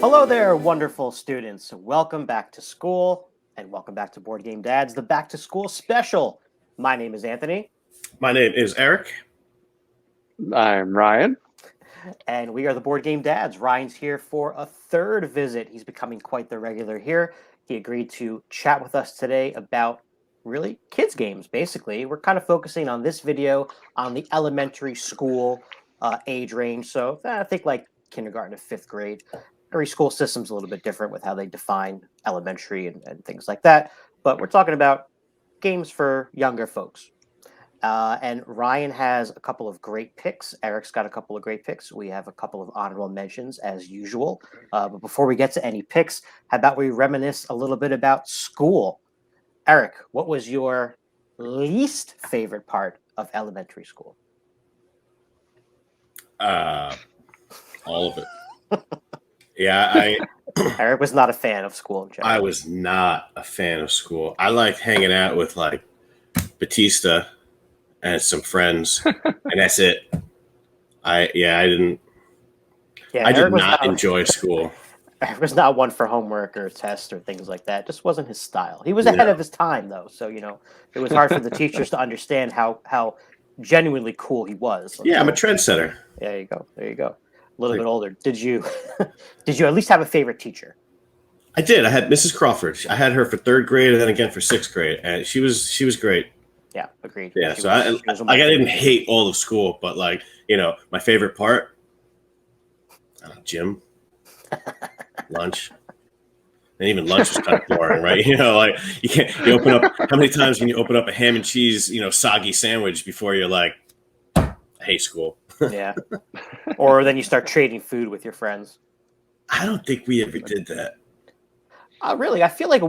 Hello there, wonderful students. Welcome back to school and welcome back to Board Game Dads, the Back to School special. My name is Anthony. My name is Eric. I'm Ryan. And we are the Board Game Dads. Ryan's here for a third visit. He's becoming quite the regular here. He agreed to chat with us today about really kids games, basically. We're kind of focusing on this video on the elementary school age range. So I think like kindergarten to fifth grade. Every school system's a little bit different with how they define elementary and things like that. But we're talking about games for younger folks. And Ryan has a couple of great picks. Eric's got a couple of great picks. We have a couple of honorable mentions as usual. But before we get to any picks, how about we reminisce a little bit about school? Eric, what was your least favorite part of elementary school? All of it. Yeah, Eric was not a fan of school in general. I was not a fan of school. I liked hanging out with like Batista and some friends, and that's it. I did not enjoy school. Eric was not one for homework or tests or things like that. Just wasn't his style. He was ahead of his time though, so it was hard for the teachers to understand how genuinely cool he was. Yeah, I'm a trendsetter. Yeah, there you go. A little bit older. Did you at least have a favorite teacher? I did. I had Mrs. Crawford. I had her for third grade and then again for sixth grade, and she was great. Yeah, agreed. Yeah, I didn't hate all of school, but like my favorite part, gym, lunch. And even lunch was kind of boring, right? Like you open up. How many times can you open up a ham and cheese, soggy sandwich before you're like, I hate school? Yeah. Or then you start trading food with your friends. I don't think we ever did that. Really, I feel like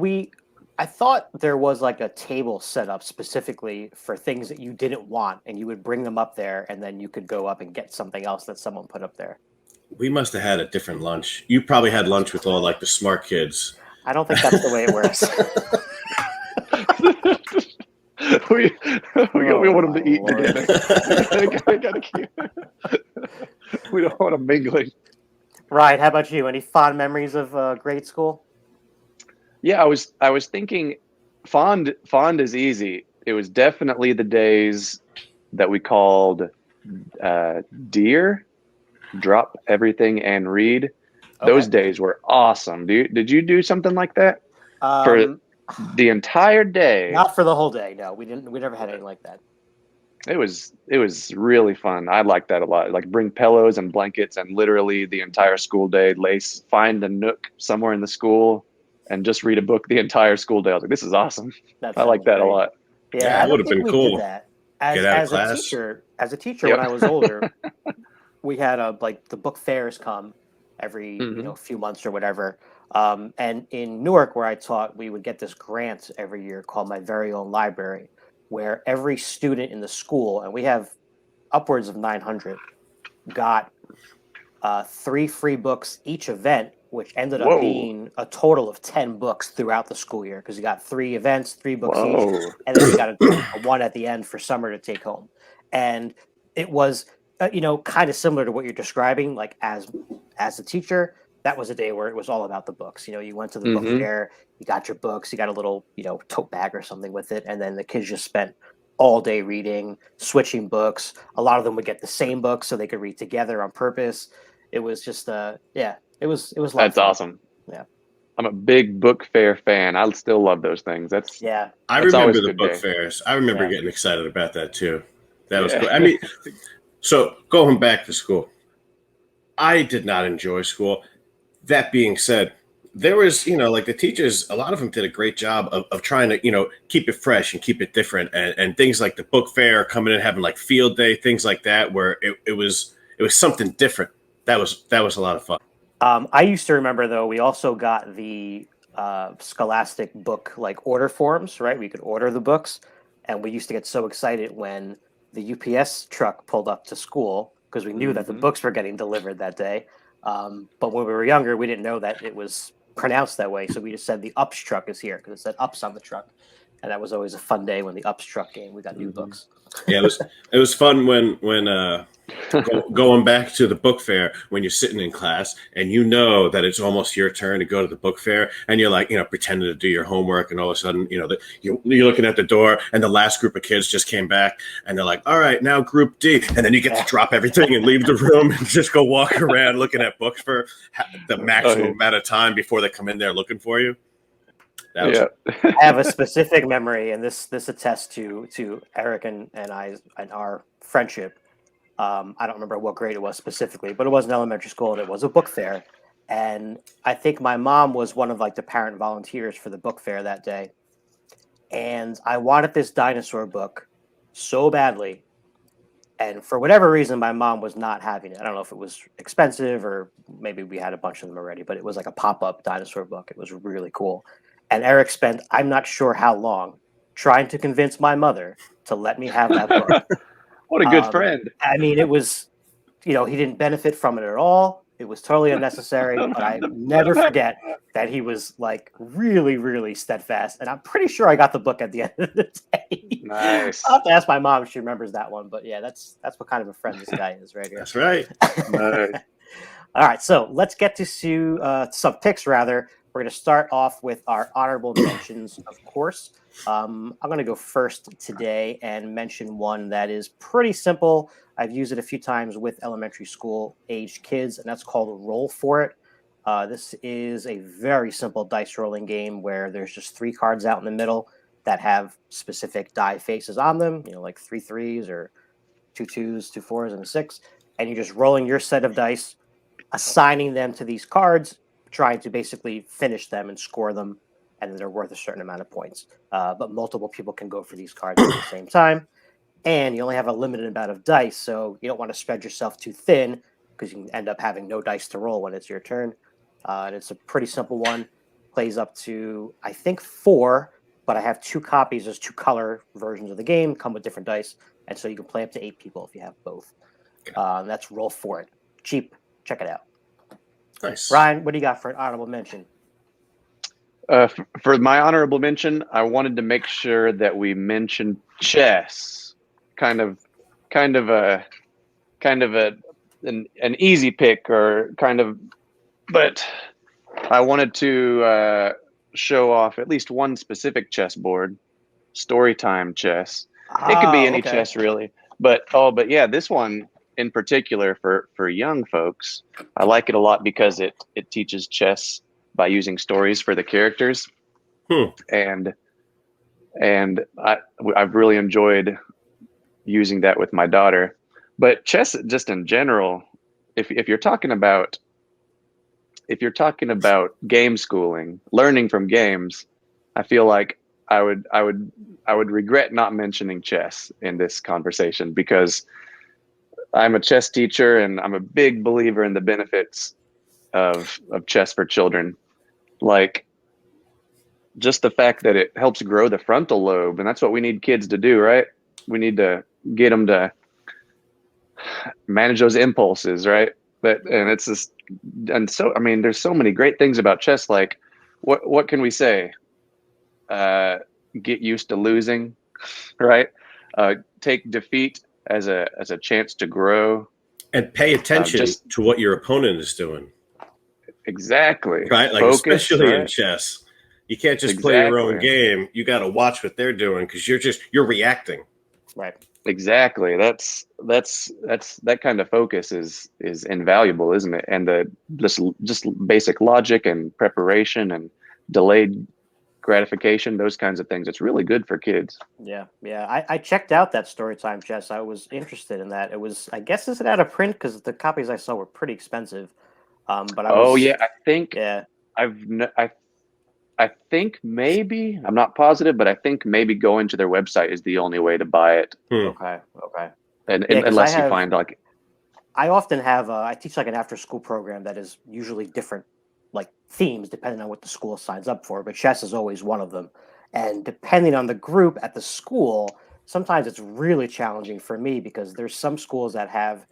I thought there was like a table set up specifically for things that you didn't want, and you would bring them up there, and then you could go up and get something else that someone put up there. We must have had a different lunch. You probably had lunch with all like the smart kids. I don't think that's the way it works. we want them to eat together. We don't want them mingling. Right. How about you? Any fond memories of grade school? Yeah, I was thinking fond is easy. It was definitely the days that we called dear, drop everything and read. Okay. Those days were awesome. Did you do something like that for the entire day? Not for the whole day. No, we didn't. We never had anything like that. It was really fun. I liked that a lot. Like bring pillows and blankets and literally the entire school day, find a nook somewhere in the school and just read a book the entire school day. I was like, this is awesome. I like that a lot. Yeah, that would have been cool. As a teacher, when I was older, we had the book fairs come every few months or whatever. And in Newark, where I taught, we would get this grant every year called My Very Own Library, where every student in the school, and we have upwards of 900, got 3 free books each event, which ended up being a total of 10 books throughout the school year, because you got 3 events, 3 books each, and then you got a one at the end for summer to take home. And it was, kind of similar to what you're describing, like as a teacher. That was a day where it was all about the books. You went to the book fair, you got your books, you got a little, tote bag or something with it. And then the kids just spent all day reading, switching books. A lot of them would get the same book so they could read together on purpose. It was just, it was. That's awesome. Yeah. I'm a big book fair fan. I still love those things. I remember the book fairs. I remember getting excited about that too. That was cool. I mean, so going back to school, I did not enjoy school. That being said, there was, like the teachers, a lot of them did a great job of trying to, keep it fresh and keep it different. And things like the book fair, coming in, having like field day, things like that, where it was something different. That was a lot of fun. I used to remember, though, we also got the Scholastic book like order forms, right? We could order the books. And we used to get so excited when the UPS truck pulled up to school because we knew that the books were getting delivered that day. But when we were younger, we didn't know that it was pronounced that way. So we just said the UPS truck is here because it said UPS on the truck. And that was always a fun day when the UPS truck came. We got new books. Yeah, it was fun when going back to the book fair when you're sitting in class and you know that it's almost your turn to go to the book fair and you're like, pretending to do your homework, and all of a sudden, you're looking at the door and the last group of kids just came back and they're like, all right, now group D. And then you get to drop everything and leave the room and just go walk around looking at books for the maximum amount of time before they come in there looking for you. I have a specific memory, and this attests to Eric and our friendship. I don't remember what grade it was specifically, but it was in elementary school, and it was a book fair. And I think my mom was one of the parent volunteers for the book fair that day. And I wanted this dinosaur book so badly. And for whatever reason, my mom was not having it. I don't know if it was expensive or maybe we had a bunch of them already, but it was like a pop-up dinosaur book. It was really cool. And Eric spent, I'm not sure how long, trying to convince my mother to let me have that book. What a good friend. I mean, it was, he didn't benefit from it at all. It was totally unnecessary, but I never forget that he was really, really steadfast. And I'm pretty sure I got the book at the end of the day. Nice. I'll have to ask my mom if she remembers that one. But yeah, that's what kind of a friend this guy is right here. That's right. Nice. All right, so let's get to some picks, rather. We're going to start off with our honorable mentions, of course. I'm going to go first today and mention one that is pretty simple. I've used it a few times with elementary school aged kids, and that's called Roll For It. This is a very simple dice rolling game where there's just 3 cards out in the middle that have specific die faces on them, like 3 3s or 2 2s, 2 4s, and a 6. And you're just rolling your set of dice, assigning them to these cards, trying to basically finish them and score them, and then they're worth a certain amount of points. But multiple people can go for these cards at the same time. And you only have a limited amount of dice, so you don't want to spread yourself too thin because you can end up having no dice to roll when it's your turn. And it's a pretty simple one. Plays up to, I think, 4, but I have 2 copies. There's 2 color versions of the game, come with different dice, and so you can play up to 8 people if you have both. That's Roll For It. Cheap. Check it out. Nice. Ryan, what do you got for an honorable mention? For my honorable mention, I wanted to make sure that we mentioned chess. Kind of an easy pick, or but I wanted to show off at least one specific chessboard, Storytime chess. It could be any chess really, but yeah, this one in particular for young folks, I like it a lot because it teaches chess by using stories for the characters, and I've really enjoyed using that with my daughter. But chess, just in general, if you're talking about game schooling, learning from games, I feel like I would regret not mentioning chess in this conversation, because I'm a chess teacher and I'm a big believer in the benefits of chess for children. Like, just the fact that it helps grow the frontal lobe, and that's what we need kids to do, right? We need to get them to manage those impulses, right? And so I mean, there's so many great things about chess. Like, what can we say? Get used to losing, right? Take defeat as a chance to grow, and pay attention to what your opponent is doing. Exactly. Right? Like, focus, especially in chess. You can't just play your own game. You got to watch what they're doing, because you're reacting. Right. Exactly. That's that kind of focus is invaluable, isn't it? And the just basic logic and preparation and delayed gratification, those kinds of things. It's really good for kids. Yeah. I checked out that Storytime chess. I was interested in that. It was, I guess, is it out of print? Because the copies I saw were pretty expensive. But I think maybe, I'm not positive, but I think maybe going to their website is the only way to buy it. Okay. And unless you find like, I often have I teach like an after school program that is usually different like themes depending on what the school signs up for, but chess is always one of them. And depending on the group at the school, sometimes it's really challenging for me, because there's some schools that have,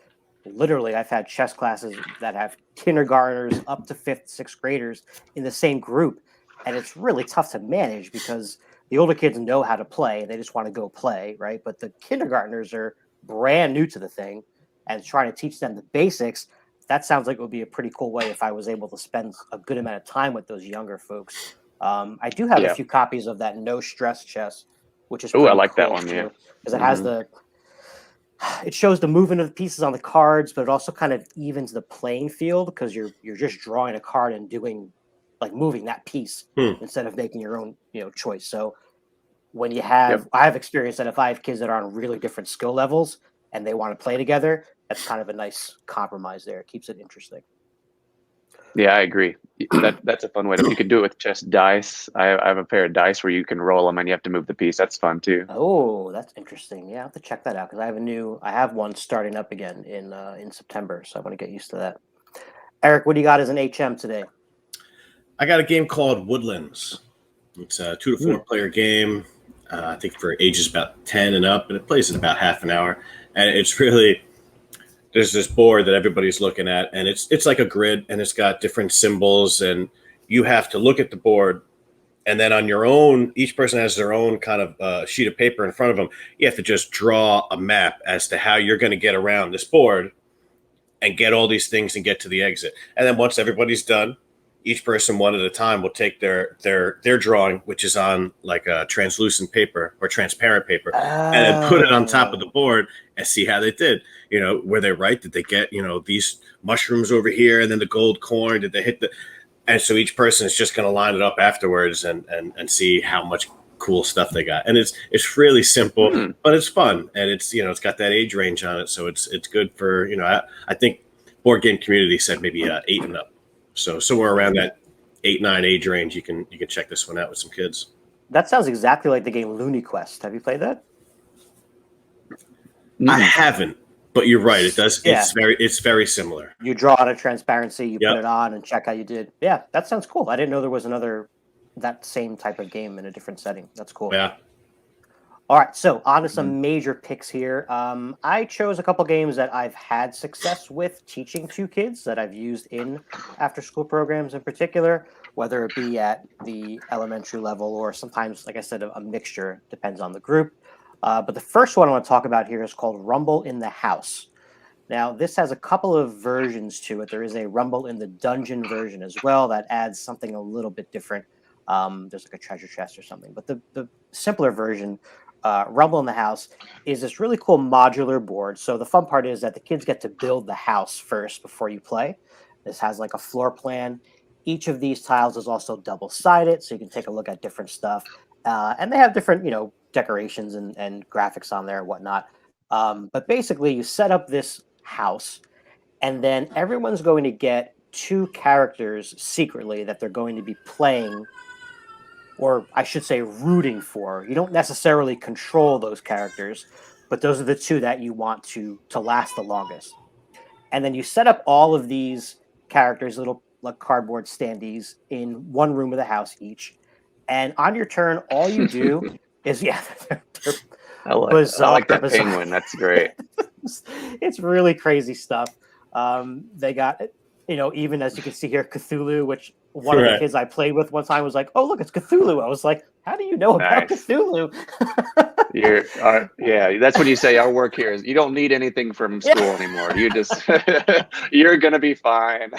literally, I've had chess classes that have kindergartners up to 5th, 6th graders in the same group. And it's really tough to manage, because the older kids know how to play. They just want to go play, right? But the kindergartners are brand new to the thing. and trying to teach them the basics, that sounds like it would be a pretty cool way if I was able to spend a good amount of time with those younger folks. I do have a few copies of that No Stress chess, which is pretty I like cool that one, too, because it has it shows the movement of the pieces on the cards, but it also kind of evens the playing field because you're just drawing a card and doing like moving that piece instead of making your own choice. So when you have, I have experience that if I have kids that are on really different skill levels and they want to play together, that's kind of a nice compromise there. It keeps it interesting. Yeah, I agree. That's a fun way to. You can do it with just dice. I have a pair of dice where you can roll them and you have to move the piece. That's fun too. Oh, that's interesting. Yeah, I have to check that out because I have one starting up again in September, so I want to get used to that. Eric, what do you got as an HM today? I got a game called Woodlands. It's a 2 to 4 player game. I think for ages about 10 and up, and it plays in about half an hour. And it's really, there's this board that everybody's looking at, and it's like a grid, and it's got different symbols, and you have to look at the board, and then on your own, each person has their own kind of sheet of paper in front of them. You have to just draw a map as to how you're going to get around this board and get all these things and get to the exit. And then once everybody's done, each person one at a time will take their drawing, which is on like a translucent paper or transparent paper, and then put it on top of the board and see how they did. Were they right? Did they get, these mushrooms over here and then the gold corn? Did they hit the... And so each person is just going to line it up afterwards and see how much cool stuff they got. And it's really simple, but it's fun. And it's got that age range on it. So it's good for, I think board game community said maybe 8 and up. So somewhere around that 8-9 age range, you can check this one out with some kids. That sounds exactly like the game Looney Quest. Have you played that? I haven't, but you're right. It does. Yeah. It's very similar. You draw out a transparency, you put it on, and check how you did. Yeah, that sounds cool. I didn't know there was that same type of game in a different setting. That's cool. Yeah. All right, so on to some major picks here. I chose a couple games that I've had success with teaching to kids that I've used in after-school programs in particular, whether it be at the elementary level or sometimes, like I said, a mixture, depends on the group. But the first one I want to talk about here is called Rumble in the House. Now, this has a couple of versions to it. There is a Rumble in the Dungeon version as well that adds something a little bit different. There's like a treasure chest or something. But the simpler version, Rumble in the House, is this really cool modular board. So the fun part is that the kids get to build the house first before you play. This has like a floor plan. Each of these tiles is also double-sided, so you can take a look at different stuff. And they have different, decorations and graphics on there and whatnot. But basically, you set up this house, and then everyone's going to get 2 characters secretly that they're going to be playing, or I should say rooting for. You don't necessarily control those characters, but those are the 2 that you want to last the longest. And then you set up all of these characters, little like cardboard standees, in one room of the house each. And on your turn, all you do is, I like that penguin. That's great. It's really crazy stuff. They got, even as you can see here, Cthulhu, which one of the kids I played with one time was like, "Oh, look, it's Cthulhu." I was like, "How do you know about Cthulhu?" That's when you say our work here is you don't need anything from school anymore. You just you're gonna be fine.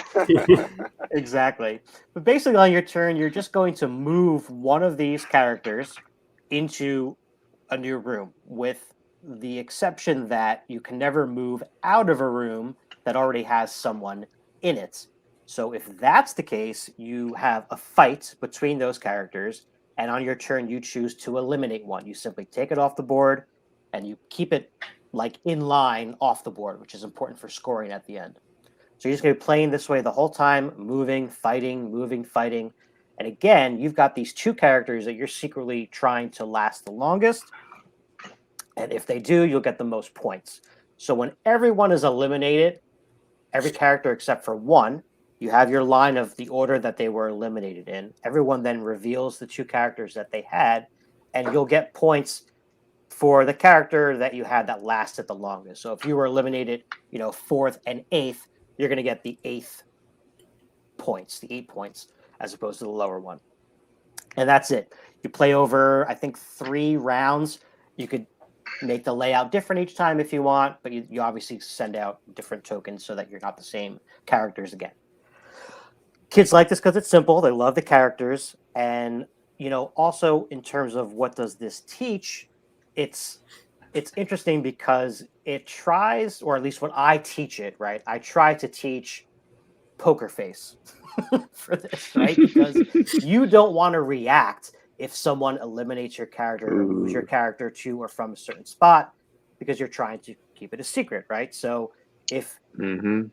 Exactly. But basically, on your turn, you're just going to move one of these characters into a new room, with the exception that you can never move out of a room that already has someone in it. So if that's the case, you have a fight between those characters, and on your turn, you choose to eliminate one. You simply take it off the board, and you keep it like in line off the board, which is important for scoring at the end. So you're just going to be playing this way the whole time, moving, fighting, moving, fighting. And again, you've got these 2 characters that you're secretly trying to last the longest. And if they do, you'll get the most points. So when everyone is eliminated, every character except for one, you have your line of the order that they were eliminated in. Everyone then reveals the 2 characters that they had, and you'll get points for the character that you had that lasted the longest. So if you were eliminated, 4th and 8th, you're going to get the 8th points, the 8 points, as opposed to the lower one. And that's it. You play over, I think, 3 rounds. You could make the layout different each time if you want, but you obviously send out different tokens so that you're not the same characters again. Kids like this because it's simple. They love the characters. And, also in terms of what does this teach, it's interesting because it tries, or at least when I teach it, right? I try to teach poker face for this, right? Because you don't want to react if someone eliminates your character or moves your character to or from a certain spot, because you're trying to keep it a secret, right? So if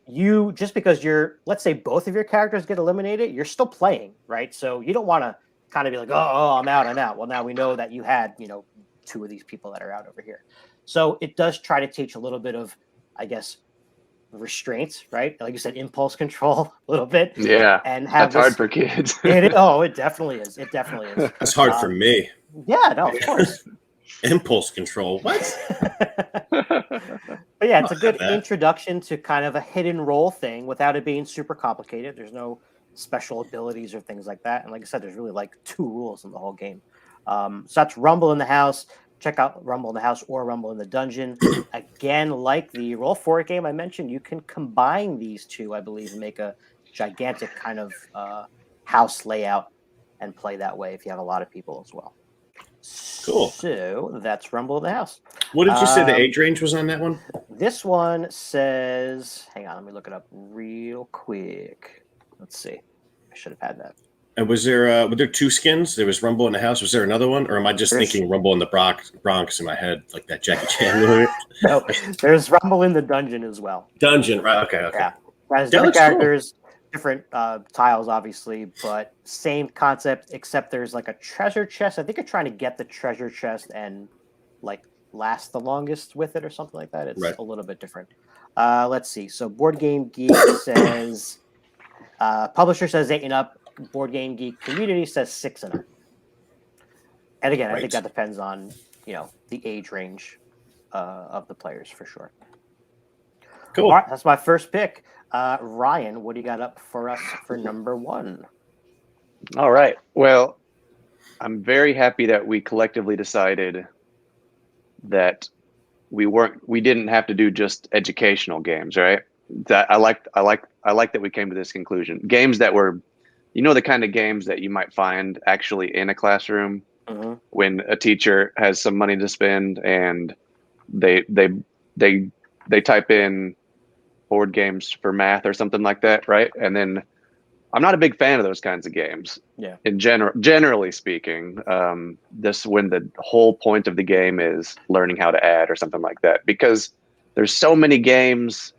you, just because let's say both of your characters get eliminated, you're still playing, right? So you don't want to kind of be like, oh, I'm out. Well, now we know that you had, two of these people that are out over here. So it does try to teach a little bit of, I guess, restraints, right? Like you said, impulse control a little bit. Yeah. And have that's hard for kids. It definitely is. It definitely is. That's hard for me. Yeah, no, of course. Impulse control. What? But yeah, it's a good introduction to kind of a hidden role thing without it being super complicated. There's no special abilities or things like that. And like I said, there's really like 2 rules in the whole game. So that's Rumble in the House. Check out Rumble in the House or Rumble in the Dungeon. Again, like the Roll For It game I mentioned, you can combine these two, I believe, and make a gigantic kind of house layout and play that way if you have a lot of people as well. Cool. So that's Rumble in the House. What did you say the age range was on that one? This one says, hang on, let me look it up real quick. Let's see. I should have had that. And were there 2 skins? There was Rumble in the House. Was there another one? Or am I just thinking Rumble in the Bronx in my head, like that Jackie Chan movie? No, there's Rumble in the Dungeon as well. Dungeon, right. Okay. Yeah. Has different characters, different tiles, obviously, but same concept, except there's like a treasure chest. I think you're trying to get the treasure chest and like last the longest with it or something like that. It's a little bit different. Let's see. So Board Game Geek says, publisher says 8 and up. Board Game Geek community says 6 and up. And again, I think that depends on, the age range of the players for sure. Cool. All right, that's my first pick. Ryan, what do you got up for us for number 1? All right. Well, I'm very happy that we collectively decided that we didn't have to do just educational games, right? That I like that we came to this conclusion. Games that were, the kind of games that you might find actually in a classroom when a teacher has some money to spend and they type in board games for math or something like that, right? And then I'm not a big fan of those kinds of games. Yeah. Generally speaking, this when the whole point of the game is learning how to add or something like that, because there's so many games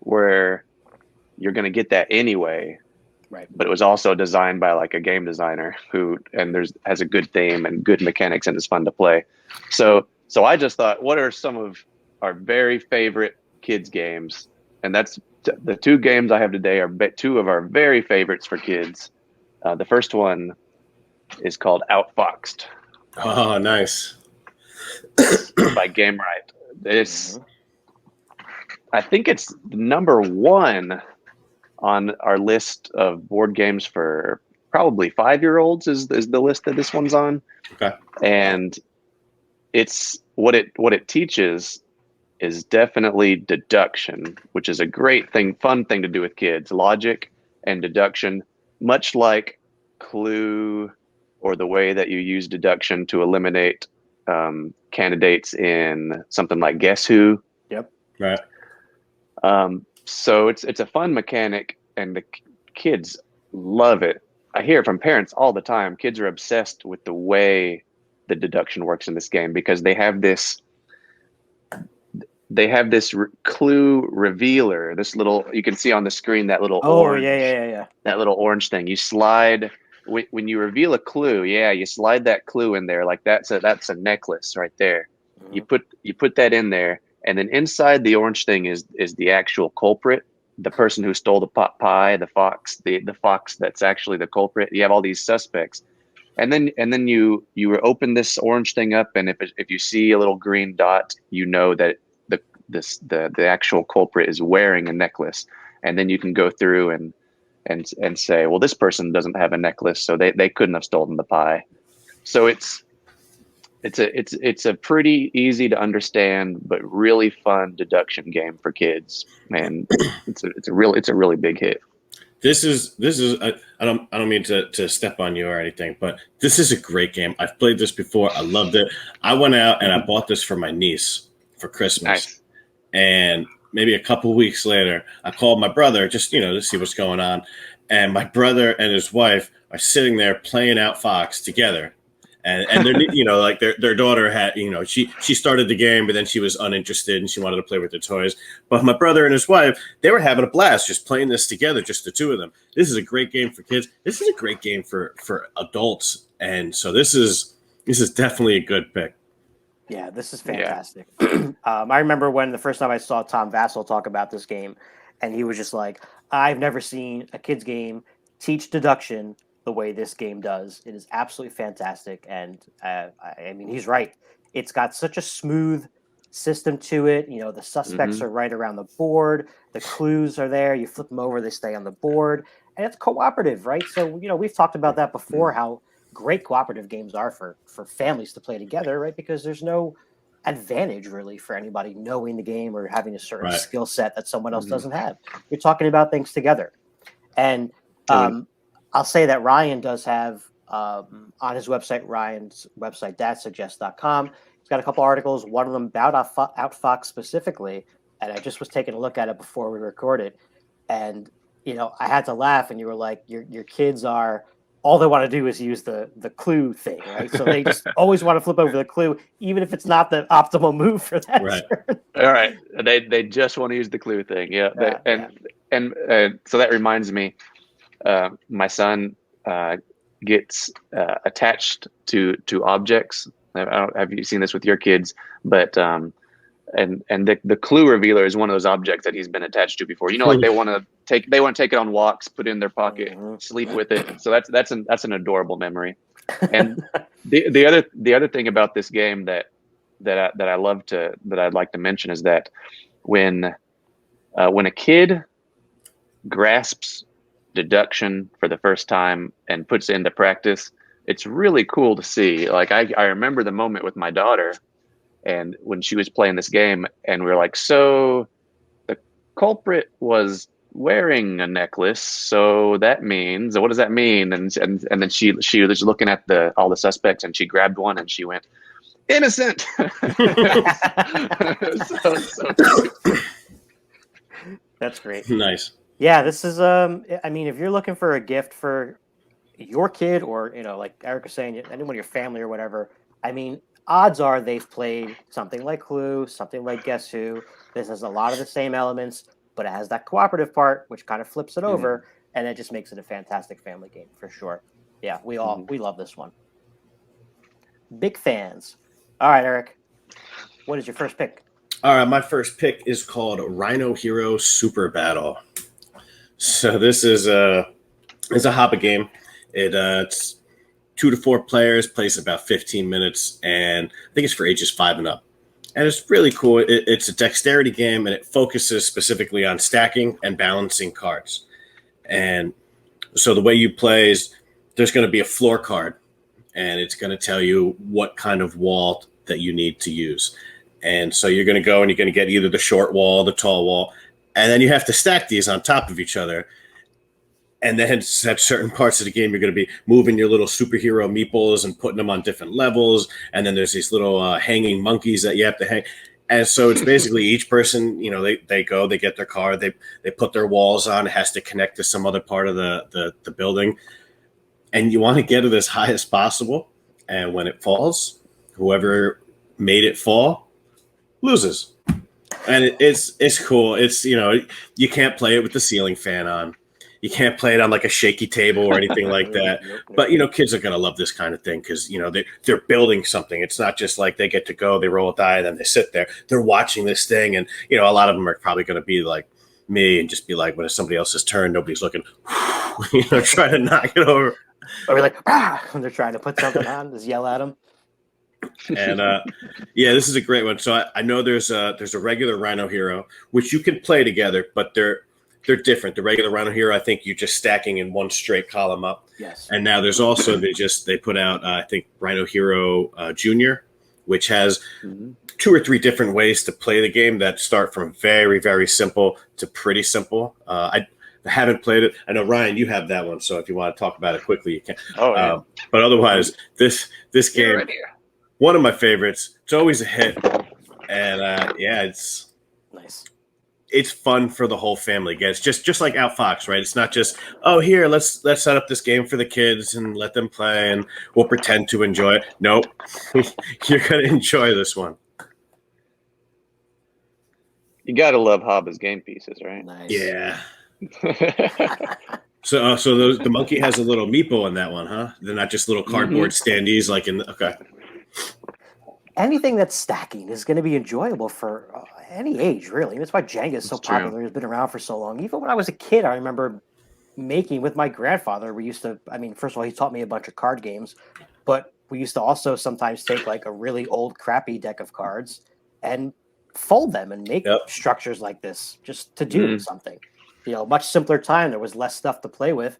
where you're going to get that anyway. Right. But it was also designed by like a game designer has a good theme and good mechanics and is fun to play. So I just thought, what are some of our very favorite kids games? And that's the 2 games I have today are 2 of our very favorites for kids. The first one is called Outfoxed. Oh, nice. By Game Right. I think it's number 1 on our list of board games for probably 5-year-olds is the list that this one's on. Okay. And it's what it teaches is definitely deduction, which is a great thing, fun thing to do with kids. Logic and deduction, much like Clue or the way that you use deduction to eliminate candidates in something like Guess Who. Yep. Right. So it's a fun mechanic, and the kids love it. I hear it from parents all the time. Kids are obsessed with the way the deduction works in this game because they have this clue revealer. This little, you can see on the screen that little orange. Yeah. That little orange thing. You slide when you reveal a clue. Yeah, you slide that clue in there like that's a necklace right there. Mm-hmm. You put that in there. And then inside the orange thing is the actual culprit, the person who stole the pot pie, the fox that's actually the culprit. You have all these suspects, and then you open this orange thing up, and if you see a little green dot, you know that the actual culprit is wearing a necklace, and then you can go through and say, well, this person doesn't have a necklace, so they couldn't have stolen the pie. So It's a pretty easy to understand but really fun deduction game for kids, and it's a really big hit. This is I don't mean to step on you or anything, but this is a great game. I've played this before. I loved it. I went out and I bought this for my niece for Christmas. Nice. And maybe a couple weeks later, I called my brother just, to see what's going on. And my brother and his wife are sitting there playing Outfoxed together. And they're, like their daughter had, she started the game, but then she was uninterested and she wanted to play with the toys. But my brother and his wife, they were having a blast just playing this together, just the two of them. This is a great game for kids. This is a great game for adults. And so this is definitely a good pick. Yeah, this is fantastic. Yeah. I remember when the first time I saw Tom Vassell talk about this game, and he was just like, I've never seen a kid's game teach deduction the way this game does. It is absolutely fantastic. And I mean, he's right. It's got such a smooth system to it. The suspects are right around the board. The clues are there. You flip them over, they stay on the board. And it's cooperative, right? So, we've talked about that before, how great cooperative games are for families to play together, right? Because there's no advantage really for anybody knowing the game or having a certain skill set that someone else doesn't have. You're talking about things together. And I'll say that Ryan does have on his website, Ryan's website, dadsuggest.com. He's got a couple articles, one of them about Outfoxed specifically. And I just was taking a look at it before we recorded. And, I had to laugh, and you were like, your kids are, all they want to do is use the clue thing, right? So they just always want to flip over the clue, even if it's not the optimal move for that. Right. All right. They just want to use the clue thing. Yeah. And so that reminds me, my son gets attached to objects. Have you seen this with your kids? But and the clue revealer is one of those objects that he's been attached to before. Like they want to take it on walks, put it in their pocket, sleep with it. So that's an adorable memory. And the other thing about this game that I'd like to mention is that when a kid grasps deduction for the first time and puts it into practice, it's really cool to see. Like I remember the moment with my daughter, and when she was playing this game, and we were like, so the culprit was wearing a necklace, so that means, what does that mean? And then she was looking at all the suspects, and she grabbed one and she went, innocent. so That's great. Nice. Yeah, this is I mean, if you're looking for a gift for your kid, or like Eric was saying, anyone in your family or whatever, I mean, odds are they've played something like Clue, something like Guess Who. This has a lot of the same elements, but it has that cooperative part, which kind of flips it over, and it just makes it a fantastic family game for sure. Yeah, we love this one. Big fans. All right, Eric, what is your first pick? All right, my first pick is called Rhino Hero Super Battle. So this is a hobby game. It's 2 to 4 players, plays about 15 minutes, and I think it's for ages 5 and up. And it's really cool. It's a dexterity game, and it focuses specifically on stacking and balancing cards. And so the way you play is there's going to be a floor card, and it's going to tell you what kind of wall that you need to use. And so you're going to go and you're going to get either the short wall, the tall wall, and then you have to stack these on top of each other. And then at certain parts of the game, you're going to be moving your little superhero meeples and putting them on different levels. And then there's these little hanging monkeys that you have to hang. And so it's basically each person, they go, they get their card, they put their walls on. It has to connect to some other part of the building. And you want to get it as high as possible. And when it falls, whoever made it fall loses. And it's cool. It's, you can't play it with the ceiling fan on. You can't play it on like a shaky table or anything like that. But, kids are going to love this kind of thing because, they're building something. It's not just like they get to go, they roll a die, and then they sit there. They're watching this thing. And, a lot of them are probably going to be like me and just be like, when it's somebody else's turn, nobody's looking, trying to knock it over. Or we're like, when they're trying to put something on, just yell at them. And this is a great one. So I know there's a regular Rhino Hero, which you can play together, but they're different. The regular Rhino Hero, I think you're just stacking in one straight column up. Yes. And now there's also they put out I think Rhino Hero Junior, which has 2 or 3 different ways to play the game that start from very, very simple to pretty simple. I haven't played it. I know, Ryan, you have that one, so if you want to talk about it quickly, you can. Oh, yeah. But otherwise, this game, one of my favorites. It's always a hit, and it's nice. It's fun for the whole family. Again, it's just like Outfoxed, right? It's not just, oh, here, let's set up this game for the kids and let them play, and we'll pretend to enjoy it. Nope, you're gonna enjoy this one. You gotta love Habba's game pieces, right? Nice. Yeah. So the monkey has a little meeple in that one, huh? They're not just little cardboard standees like in okay. Anything that's stacking is going to be enjoyable for any age, really. That's why Jenga is so popular. It's been around for so long. Even when I was a kid, I remember making with my grandfather. We used to, first of all, he taught me a bunch of card games, but we used to also sometimes take like a really old, crappy deck of cards and fold them and make structures like this just to do something. Much simpler time. There was less stuff to play with,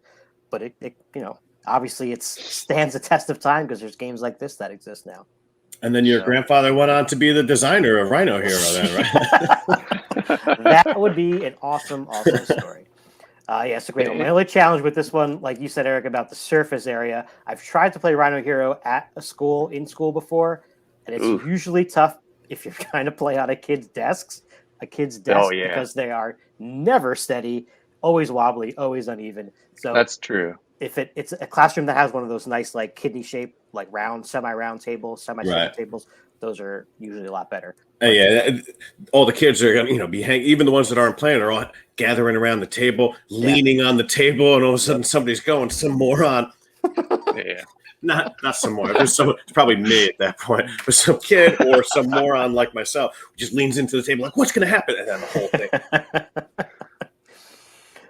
but it obviously it stands the test of time because there's games like this that exist now. And then your grandfather went on to be the designer of Rhino Hero then, right? That would be an awesome story. It's a great one. My only challenge with this one, like you said, Eric, about the surface area, I've tried to play Rhino Hero in school before, and it's usually tough if you're trying to play on a kid's desk, because they are never steady, always wobbly, always uneven. So that's true. If it's a classroom that has one of those nice like kidney shaped, like round, semi-round tables, semi-circle tables, those are usually a lot better. All the kids are gonna be hanging. Even the ones that aren't playing are all gathering around the table, leaning on the table, and all of a sudden somebody's going, some moron. Not some moron. It's probably me at that point, but some kid or some moron like myself just leans into the table like, what's going to happen? And then the whole thing.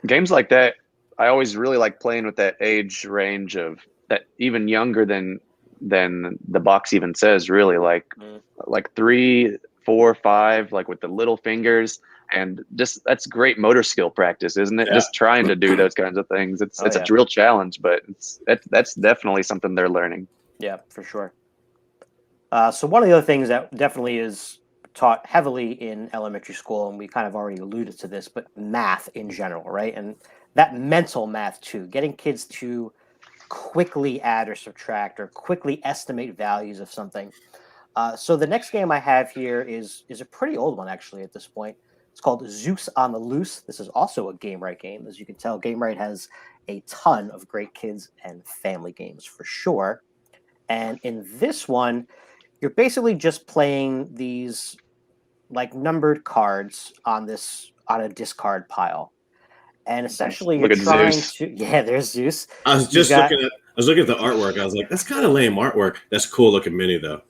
Games like that, I always really like playing with that age range of that, even younger than the box even says, really, like 3, 4, 5, like with the little fingers, and just that's great motor skill practice, isn't it? Just trying to do those kinds of things. It's a real challenge, but that's definitely something they're learning. Yeah, for sure. So one of the other things that definitely is taught heavily in elementary school, and we kind of already alluded to this, but math in general, right? And that mental math too, getting kids to quickly add or subtract or quickly estimate values of something. So the next game I have here is a pretty old one, actually, at this point. It's called Zeus on the Loose. This is also a Game Right game. As you can tell, Game Right has a ton of great kids and family games for sure. And in this one, you're basically just playing these like numbered cards on a discard pile. And essentially you're trying to there's Zeus. I was just looking at the artwork. I was like, that's kind of lame artwork. That's a cool looking mini though.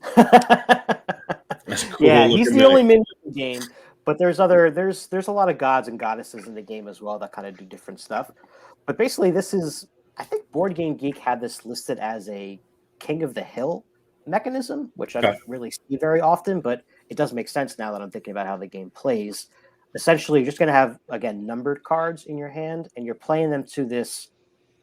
That's cool. Yeah, he's the only mini in the game, but there's a lot of gods and goddesses in the game as well that kind of do different stuff. But basically this is, I think Board Game Geek had this listed as a King of the Hill mechanism, which I don't really see very often, but it does make sense now that I'm thinking about how the game plays. Essentially, you're just going to have, again, numbered cards in your hand, and you're playing them to this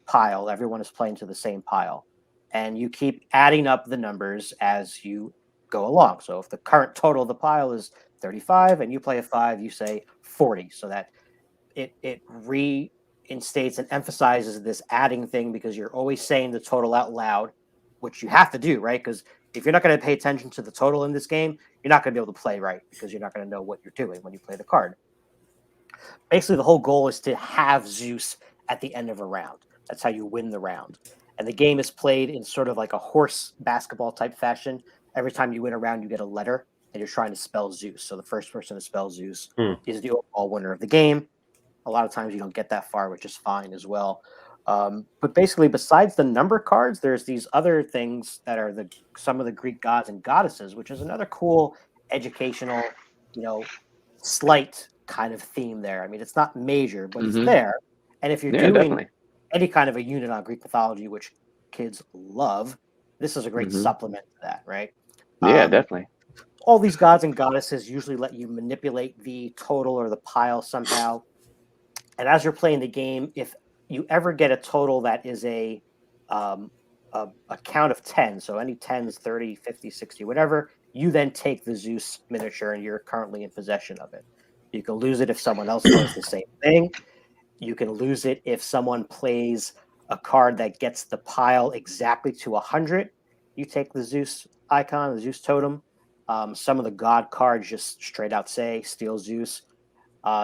pile. Everyone is playing to the same pile. And you keep adding up the numbers as you go along. So if the current total of the pile is 35 and you play a 5, you say 40. So that it reinstates and emphasizes this adding thing because you're always saying the total out loud, which you have to do, right? Because if you're not going to pay attention to the total in this game, you're not going to be able to play right because you're not going to know what you're doing when you play the card. Basically, the whole goal is to have Zeus at the end of a round. That's how you win the round. And the game is played in sort of like a horse basketball type fashion. Every time you win a round, you get a letter, and you're trying to spell Zeus. So the first person to spell Zeus is the overall winner of the game. A lot of times you don't get that far, which is fine as well. But basically, besides the number cards, there's these other things that are some of the Greek gods and goddesses, which is another cool educational, slight kind of theme there. I mean, it's not major, but it's there. And if you're doing any kind of a unit on Greek mythology, which kids love, this is a great supplement to that, right? Yeah, definitely. All these gods and goddesses usually let you manipulate the total or the pile somehow. And as you're playing the game, if you ever get a total that is a count of 10, so any 10s, 30, 50, 60, whatever, You then take the Zeus miniature and you're currently in possession of it. You can lose it if someone else does the same thing. You can lose it if someone plays a card that gets the pile exactly to 100. You take the Zeus icon, the Zeus totem. Some of the god cards just straight out say steal Zeus.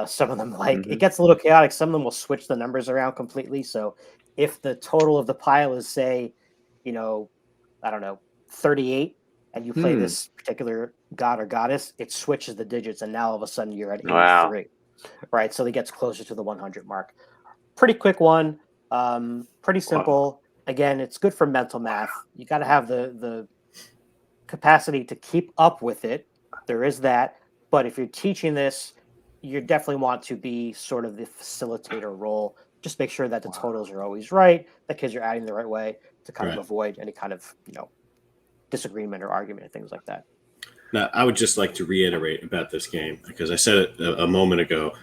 Some of them, it gets a little chaotic. Some of them will switch the numbers around completely. So if the total of the pile is, say, I don't know, 38, and you play this particular god or goddess, it switches the digits, and now all of a sudden you're at 83. Wow. Right? So it gets closer to the 100 mark. Pretty quick one. Pretty simple. Wow. Again, it's good for mental math. You got to have the capacity to keep up with it. There is that. But if you're teaching this, you definitely want to be sort of the facilitator role. Just make sure that the totals are always right, that kids are adding the right way to kind of avoid any kind of, disagreement or argument and things like that. Now, I would just like to reiterate about this game, because I said it a moment ago.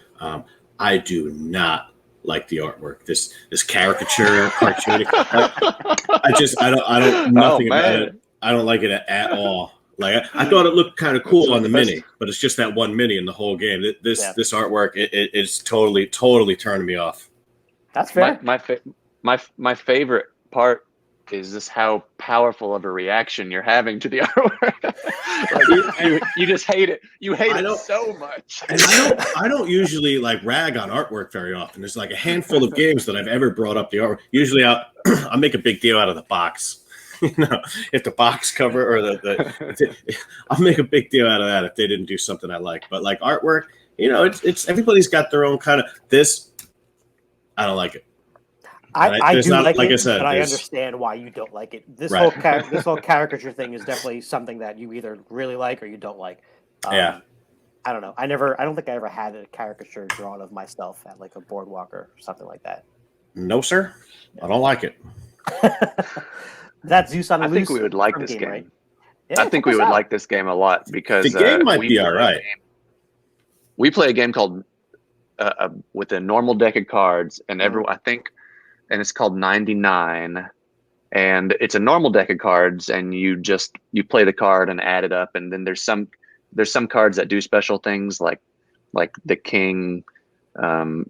I do not like the artwork. This caricature, cartoon. I don't nothing about it. I don't like it at all. Like I thought it looked kind of cool on the mini, but it's just that one mini in the whole game. This artwork, it's totally turned me off. That's fair. My favorite part is just how powerful of a reaction you're having to the artwork. you just hate it. You hate it so much. And I don't usually rag on artwork very often. There's a handful of games that I've ever brought up the artwork. Usually I'll make a big deal out of the box. If the box cover or I'll make a big deal out of that if they didn't do something I like. But artwork, it's everybody's got their own kind of this. I don't like it. I do like it, I said, but I understand why you don't like it. This whole caricature thing is definitely something that you either really like or you don't like. I don't know. I don't think I ever had a caricature drawn of myself at a boardwalk or something like that. No, sir. I don't like it. That's Zeus on the Loose. I think we would like this game. Right? Yeah, I think we would like this game a lot because the game might be all right. We play a game called with a normal deck of cards, and and it's called 99, and it's a normal deck of cards, and you play the card and add it up, and then there's some cards that do special things like the king. I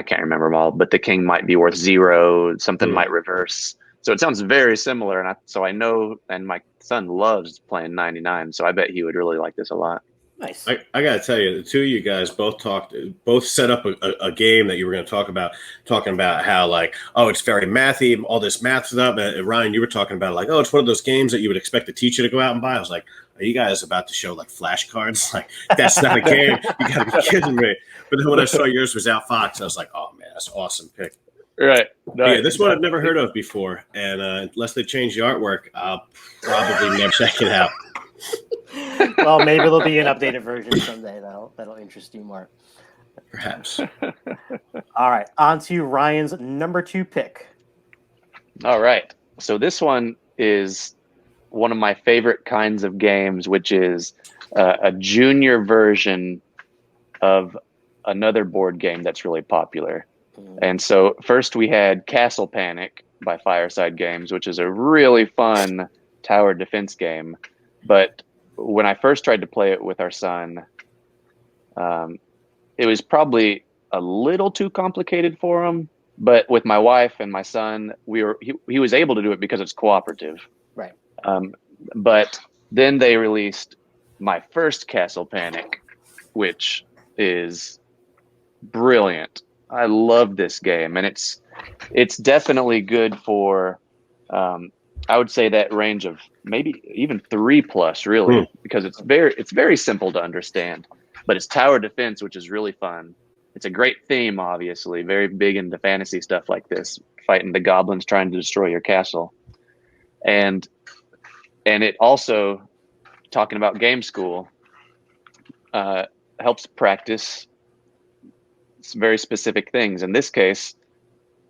can't remember them all, but the king might be worth 0. Something might reverse. So it sounds very similar, and I know, and my son loves playing 99, so I bet he would really like this a lot. Nice. I got to tell you, the two of you guys both set up a game that you were going to talking about how it's very mathy, all this math stuff. And Ryan, you were talking about it's one of those games that you would expect the teacher to go out and buy. I was like, are you guys about to show flashcards? That's not a game. You got to be kidding me. But then when I saw yours was Outfoxed, I was like, oh man, that's an awesome pick. Right. Yeah, this one I've never heard of before, and unless they change the artwork, I'll probably never check it out. Well, maybe there'll be an updated version someday that'll interest you more. Perhaps. All right, on to Ryan's number 2 pick. All right, so this one is one of my favorite kinds of games, which is a junior version of another board game that's really popular. And so first we had Castle Panic by Fireside Games, which is a really fun tower defense game. But when I first tried to play it with our son, it was probably a little too complicated for him. But with my wife and my son, he was able to do it because it's cooperative. Right. But then they released my first Castle Panic, which is brilliant. I love this game, and it's definitely good for I would say that range of maybe even 3+, really, because it's very simple to understand. But it's tower defense, which is really fun. It's a great theme, obviously, very big into fantasy stuff like this, fighting the goblins trying to destroy your castle. And it also, talking about game school, helps practice some very specific things. In this case,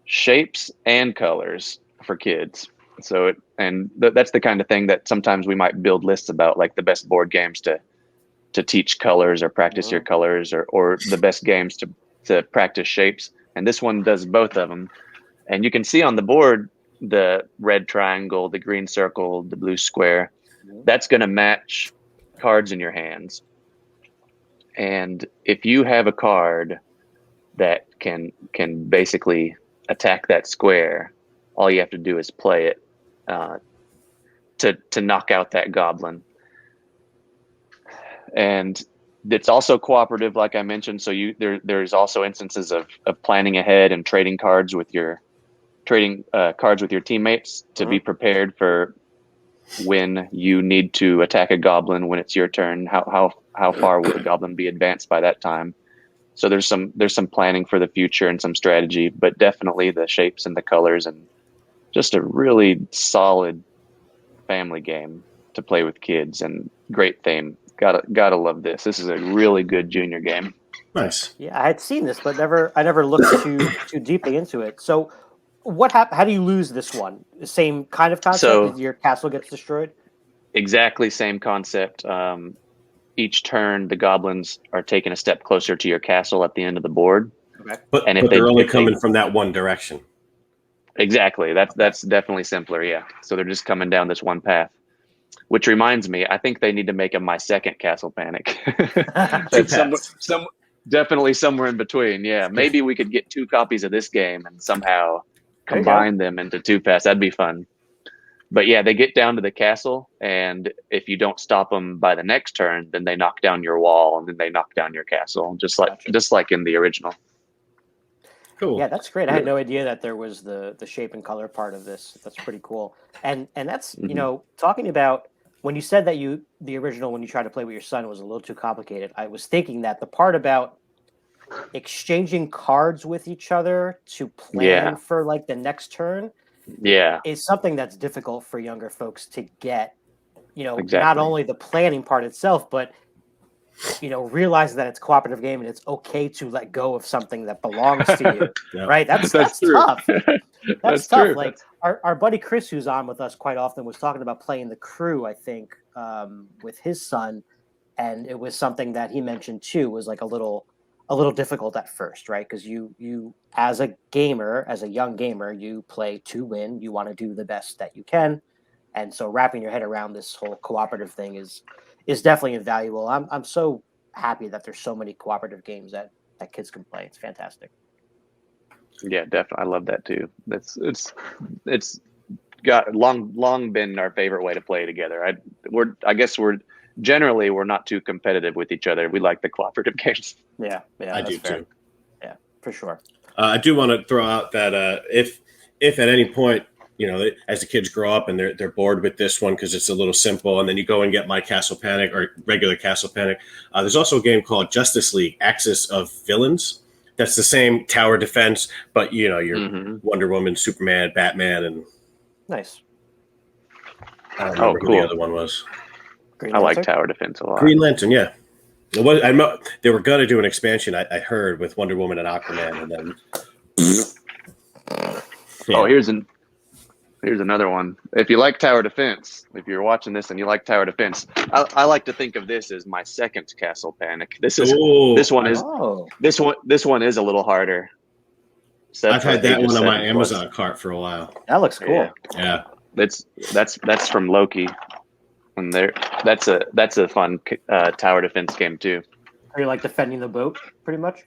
shapes and colors for kids. So that's the kind of thing that sometimes we might build lists about, like the best board games to teach colors or practice your colors, or the best games to practice shapes. And this one does both of them. And you can see on the board the red triangle, the green circle, the blue square. That's going to match cards in your hands. And if you have a card that can basically attack that square, all you have to do is play it to knock out that goblin. And it's also cooperative, like I mentioned. So there's also instances of planning ahead and trading cards with your teammates to be prepared for when you need to attack a goblin when it's your turn. How far will the goblin be advanced by that time? So there's some planning for the future and some strategy, but definitely the shapes and the colors and just a really solid family game to play with kids and great theme. Gotta love this. This is a really good junior game. Nice. Yeah, I had seen this, but I never looked too deeply into it. So how do you lose this one? The same kind of concept? So your castle gets destroyed? Exactly same concept. Each turn, the goblins are taking a step closer to your castle at the end of the board. Okay. But they're only coming from that one direction. Exactly. That's definitely simpler. Yeah. So they're just coming down this one path. Which reminds me, I think they need to make My Second Castle Panic. Definitely somewhere in between. Yeah. Maybe we could get 2 copies of this game and somehow combine them into 2 paths. That'd be fun. But yeah, they get down to the castle, and if you don't stop them by the next turn, then they knock down your wall, and then they knock down your castle, just like in the original. Cool. Yeah, that's great. I had no idea that there was the shape and color part of this. That's pretty cool. And that's talking about when you said that the original when you tried to play with your son was a little too complicated. I was thinking that the part about exchanging cards with each other to plan for like the next turn. Yeah, is something that's difficult for younger folks to get, not only the planning part itself, but, realize that it's a cooperative game and it's okay to let go of something that belongs to you, right? That's tough. That's tough. True. Like our buddy Chris, who's on with us quite often, was talking about playing The Crew, I think, with his son. And it was something that he mentioned too, was like a little difficult at first, right? Because you as a young gamer, you play to win. You want to do the best that you can, and so wrapping your head around this whole cooperative thing is definitely invaluable. I'm so happy that there's so many cooperative games that kids can play. It's fantastic. Yeah, definitely. I love that too. It's got long been our favorite way to play together. I guess we're not too competitive with each other. We like the cooperative games. Yeah, I do fair. Too. Yeah, for sure. I do want to throw out that if at any point, as the kids grow up and they're bored with this one because it's a little simple, and then you go and get My Castle Panic or regular Castle Panic, there's also a game called Justice League: Axis of Villains. That's the same tower defense, but you're Wonder Woman, Superman, Batman, and nice. I don't remember who the other one was. I like tower defense a lot. Green Lantern, yeah. They were going to do an expansion, I heard, with Wonder Woman and Aquaman, and then. Yeah. Oh, here's another one. If you like tower defense, if you're watching this and you like tower defense, I like to think of this as My Second Castle Panic. This one is a little harder. I've had that one on my Amazon cart for a while. That looks cool. Yeah. That's from Loki. And that's a fun tower defense game too. Are you like defending the boat, pretty much?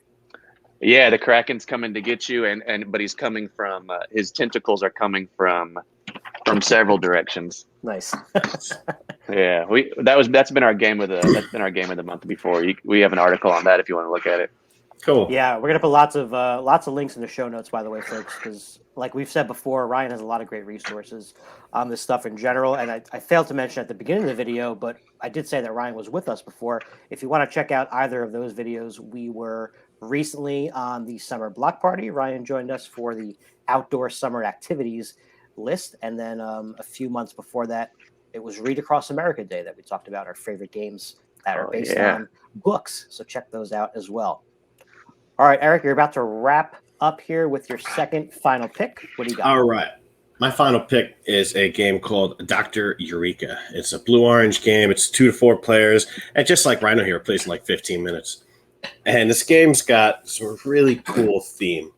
Yeah, the Kraken's coming to get you, but he's coming from his tentacles are coming from several directions. Nice. Yeah, that's been our game of the month before. We have an article on that if you want to look at it. Cool. Yeah, we're gonna put lots of links in the show notes, by the way, folks, because like we've said before, Ryan has a lot of great resources on this stuff in general. And I failed to mention at the beginning of the video, but I did say that Ryan was with us before. If you want to check out either of those videos, we were recently on the summer block party. Ryan joined us for the outdoor summer activities list. And then a few months before that, it was Read Across America Day that we talked about our favorite games that are based on books. So check those out as well. All right, Eric, you're about to wrap up here with your second final pick. What do you got? All right. My final pick is a game called Dr. Eureka. It's a blue-orange game. It's 2 to 4 players. And just like Rhino here, it plays in like 15 minutes. And this game's got some really cool theme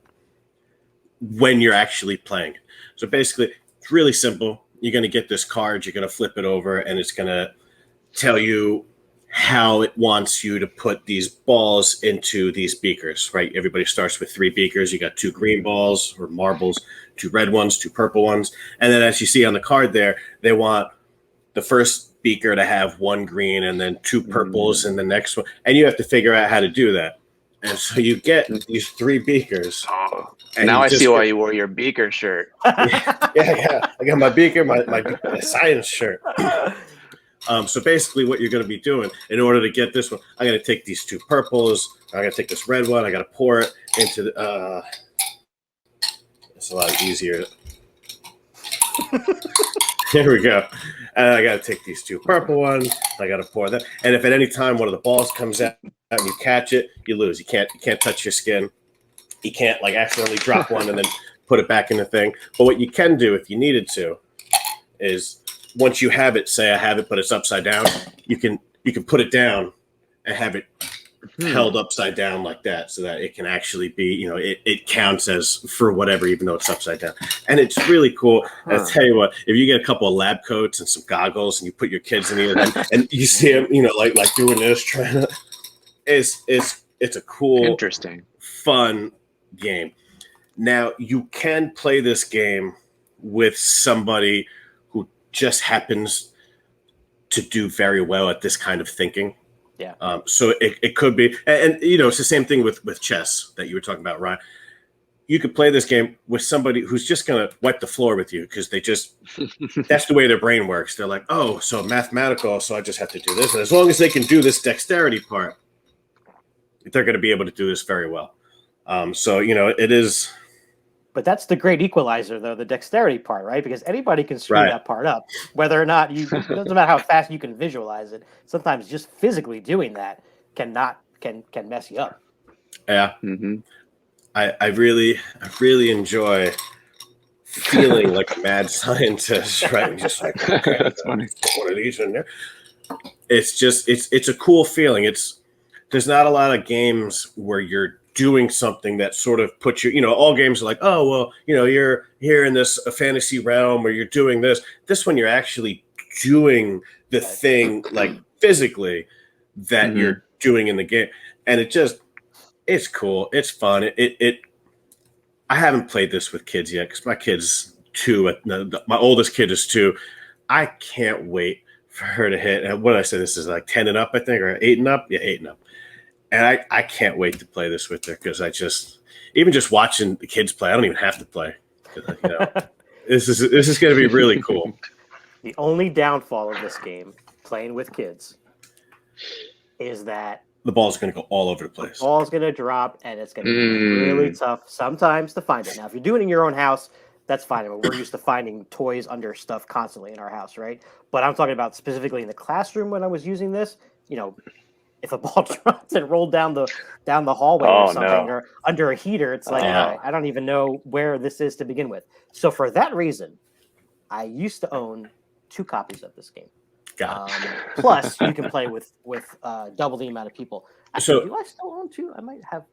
when you're actually playing. So basically, it's really simple. You're going to get this card. You're going to flip it over, and it's going to tell you how it wants you to put these balls into these beakers, right? Everybody starts with 3 beakers. You got 2 green balls or marbles, 2 red ones, 2 purple ones. And then as you see on the card there, they want the first beaker to have 1 green and then 2 purples in the next one. And you have to figure out how to do that. And so you get these 3 beakers. Oh, now I see why you wore your beaker shirt. Yeah. I got my beaker, my science shirt. So basically what you're going to be doing in order to get this one, I'm going to take these 2 purples. I'm going to take this red one. I got to pour it into the, it's a lot easier. Here we go. And I got to take these 2 purple ones. I got to pour that. And if at any time one of the balls comes out and you catch it, you lose. You can't touch your skin. You can't like accidentally drop one and then put it back in the thing. But what you can do if you needed to is once you have it, say I have it, but it's upside down, you can put it down and have it held upside down like that so that it can actually be, it counts as for whatever, even though it's upside down. And it's really cool. And I'll tell you what, if you get a couple of lab coats and some goggles and you put your kids in either of them and you see them, like doing this, trying to, it's a cool, interesting, fun game. Now you can play this game with somebody who just happens to do very well at this kind of thinking. Yeah. So it could be, and it's the same thing with chess that you were talking about, Ryan. You could play this game with somebody who's just going to wipe the floor with you because they just, that's the way their brain works. They're like, oh, so mathematical, so I just have to do this. And as long as they can do this dexterity part, they're going to be able to do this very well. So, it is. But that's the great equalizer, though, the dexterity part, right? Because anybody can screw that part up, whether or not it doesn't matter how fast you can visualize it. Sometimes just physically doing that can mess you up. Yeah. Mm-hmm. I really enjoy feeling like a mad scientist, right? And just like, okay, that's funny. One of these in there. It's just, it's a cool feeling. There's not a lot of games where you're doing something that sort of puts you, all games are like, oh, well, you're here in this fantasy realm where you're doing this. This one, you're actually doing the thing like physically that you're doing in the game. And it's cool. It's fun. I haven't played this with kids yet because my kid's 2. My oldest kid is 2. I can't wait for her to hit. What did I say? This is like 10 and up, I think, or 8 and up. Yeah, 8 and up. And I can't wait to play this with her because even just watching the kids play, I don't even have to play. This is going to be really cool. The only downfall of this game, playing with kids, is that the ball's going to go all over the place. The ball's going to drop, and it's going to be really tough sometimes to find it. Now, if you're doing it in your own house, that's fine. I mean, we're used to finding toys under stuff constantly in our house, right? But I'm talking about specifically in the classroom when I was using this, if a ball dropped and rolled down the hallway or something, or under a heater, it's like I don't even know where this is to begin with. So for that reason, I used to own 2 copies of this game. Plus, you can play with double the amount of people. Actually, do I still own 2? I might have.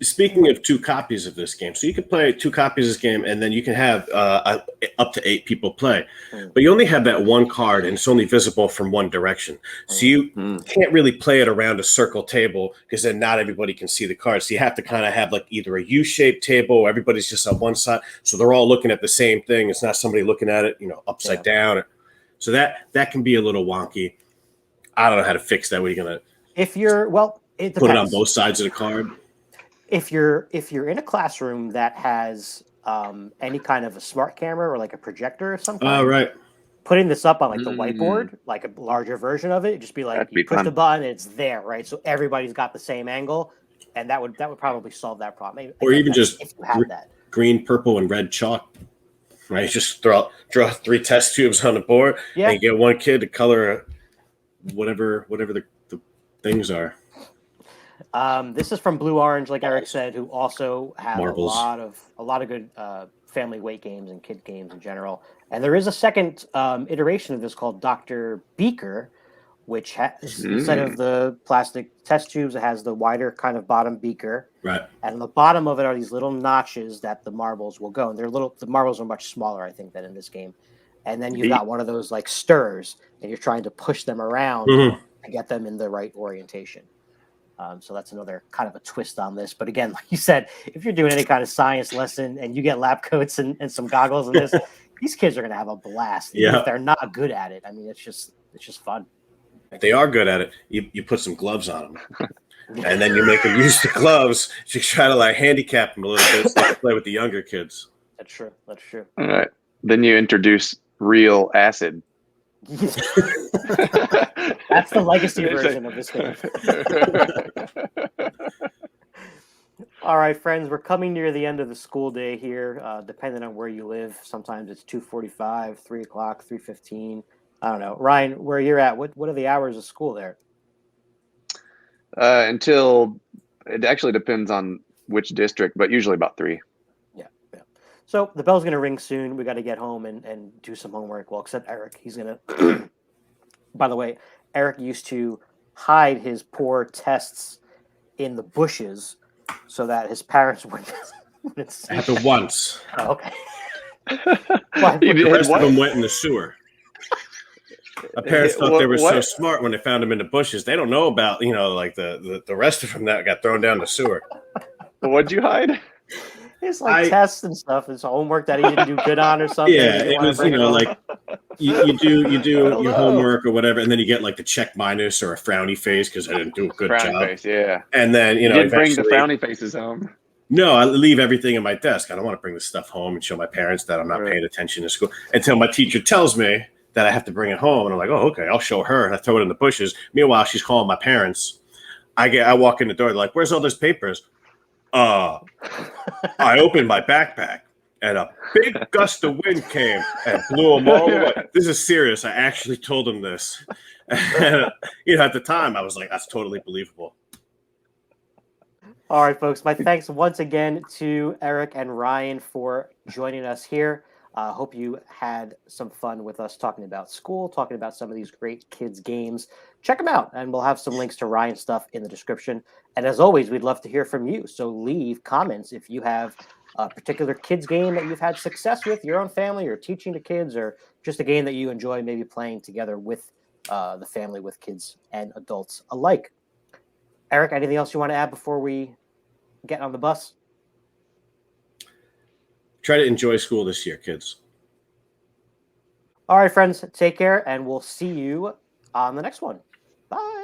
Speaking of 2 copies of this game, so you can play 2 copies of this game, and then you can have up to 8 people play. But you only have that 1 card, and it's only visible from one direction. So you can't really play it around a circle table because then not everybody can see the card. So you have to kind of have like either a U-shaped table or everybody's just on one side. So they're all looking at the same thing. It's not somebody looking at it, upside down. So that can be a little wonky. I don't know how to fix that. What are you going to? It depends. Put it on both sides of the card. If you're in a classroom that has any kind of a smart camera or like a projector or something, right. Putting this up on like the whiteboard, like a larger version of it, just be like you push the button and it's there, right? So everybody's got the same angle, and that would probably solve that problem. Maybe, or even just if you have that green, purple, and red chalk, right? Just draw 3 test tubes on the board, and you get 1 kid to color whatever the things are. This is from Blue Orange, like Eric said, who also have Marbles. a lot of good family weight games and kid games in general. And there is a second iteration of this called Dr. Beaker, which has instead of the plastic test tubes, it has the wider kind of bottom beaker. Right. And on the bottom of it are these little notches that the marbles will go. And the marbles are much smaller, I think, than in this game. And then you've got one of those like stirrers, and you're trying to push them around to get them in the right orientation. So that's another kind of a twist on this. But again, like you said, if you're doing any kind of science lesson and you get lab coats and some goggles and this, these kids are going to have a blast. Even if they're not good at it. I mean, it's just fun. If they are good at it, you put some gloves on them. And then you make them use the gloves to try to like handicap them a little bit so they can play with the younger kids. That's true. That's true. All right. Then you introduce real acid. That's the legacy version of this game. All right, friends, we're coming near the end of the school day here. Depending on where you live, sometimes it's 2:45, 3 o'clock, 3:15. I don't know. Ryan, where you're at, what are the hours of school there? Until it actually depends on which district, but usually about 3. Yeah. So the bell's going to ring soon. We got to get home and do some homework. Well, except Eric. He's going to. By the way, Eric used to hide his poor tests in the bushes so that his parents wouldn't see. Happened once. Oh, okay. The rest of them went in the sewer. My parents thought they were so smart when they found them in the bushes. They don't know about, like the rest of them that got thrown down the sewer. What'd you hide? It's like tests and stuff. It's homework that he didn't do good on or something. Yeah, it was, like you do your homework or whatever, and then you get like the check minus or a frowny face because I didn't do a good job. Face, yeah. And then, you didn't bring the frowny faces home. No, I leave everything in my desk. I don't want to bring this stuff home and show my parents that I'm not paying attention to school until my teacher tells me that I have to bring it home. And I'm like, oh, okay, I'll show her. And I throw it in the bushes. Meanwhile, she's calling my parents. I walk in the door. They're like, where's all those papers? I opened my backpack and a big gust of wind came and blew them all away. This is serious. I actually told them this. And, at the time, I was like, that's totally believable. All right, folks. My thanks once again to Eric and Ryan for joining us here. Hope you had some fun with us talking about school, talking about some of these great kids' games. Check them out, and we'll have some links to Ryan's stuff in the description. And as always, we'd love to hear from you. So leave comments if you have a particular kids' game that you've had success with, your own family, or teaching to kids, or just a game that you enjoy maybe playing together with the family, with kids and adults alike. Eric, anything else you want to add before we get on the bus? Try to enjoy school this year, kids. All right, friends, take care, and we'll see you on the next one. Bye.